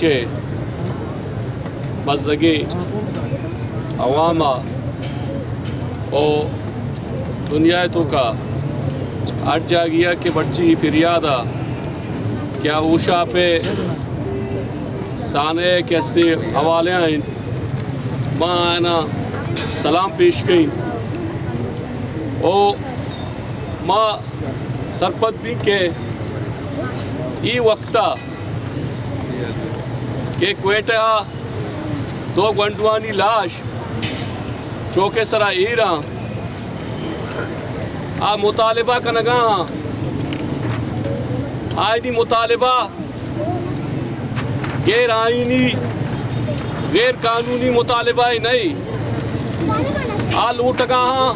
چے مزگی عواما او دنیا تو کا اٹ جا گیا کہ بچی فریادہ کیا اوشا پہ سانے کیسے حوالے ہیں ماں آنا سلام پیش گئی او ماں سرپت بھی کہ ای وقتا کہ کوئٹہ دو گنڈوانی لاش چوکے سرا ایران آ مطالبہ کا نگاہ آئینی مطالبہ غیر آئینی غیر قانونی مطالبہ ہی نہیں آ لوٹ گاہاں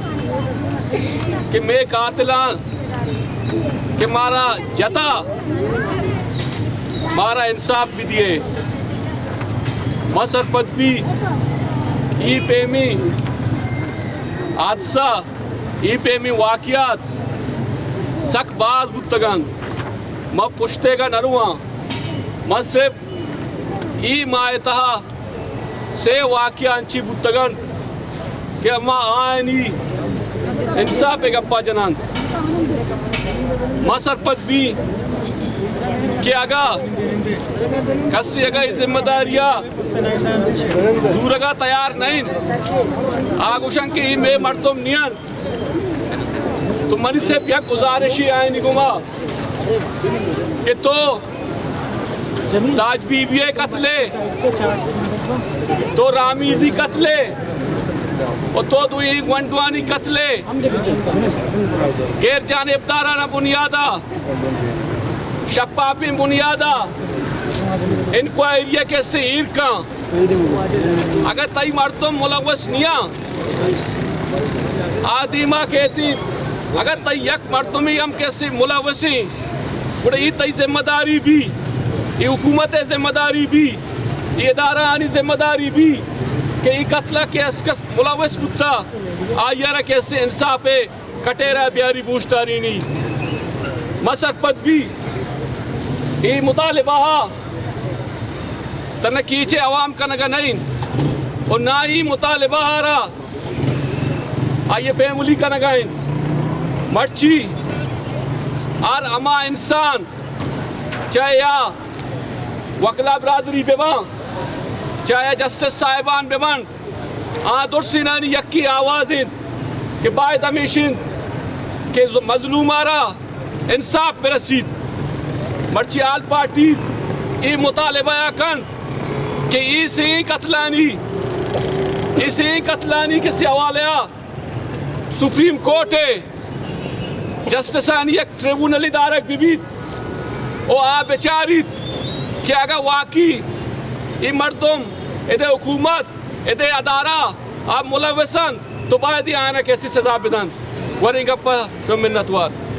کہ میں قاتلان کہ مارا جتا مارا انصاف بھی دیے مسر پد بھی ای پیمی حادثہ ای پیمی واقعات سک باز بتگان ما پشتے گا نروان ما صرف ای مائتہا سے واقعہ انچی بتگان کہ ما آئینی انصاف گپا جنان ما سرپت بھی کہ اگا کسی اگا ذمہ داریا زورگا تیار نہیں آگوشن کہ ای میں مردم نیان تو منی سے یک گزارشی آئینی گما کہ تو تاج بی بی قتلے تو رامیزی قتلے اور تو دوئی گونڈوانی قتلے غیر جانبدارانہ بنیادہ شفافی بنیادہ انکوائریہ کے سہیر کا اگر تئی مردم ملوث نیا آدیمہ کہتی اگر تئی یک مردمی ہم کیسے ملوثی بڑے ای تئی ذمہ داری بھی ای حکومت ذمہ داری بھی ای ادارہ آنی ذمہ داری بھی کہ ای قتلہ کے اسکس ملوث بتا آئیارہ کیسے انصاف کٹیرہ بیاری بوشتاری نہیں مسر پد بھی ای مطالبہ تنکیچے عوام کا نگا نہیں اور نہ ہی مطالبہ رہا آئیے فیملی کا نگائیں مرچی اور اما انسان چاہے یا وکلا برادری بیوان چاہے جسٹس صاحبان بیوان درسی نانی یکی آوازیں کہ باید ہمیشن کہ مظلوم آرہا انصاف برسید مرچی آل پارٹیز ای مطالبہ کن کہ ای سے ہی قتلانی کسی حوالے سپریم کورٹ ہے جسٹسانی یک ٹریبونل ادارک بیوید او آ بیچارید کہ اگر واقعی ای مردم ادھے حکومت ادھے ادارہ آپ ملوثن تو باید ہی آنا کیسی سزا بدن ورنگا پا شو منتوار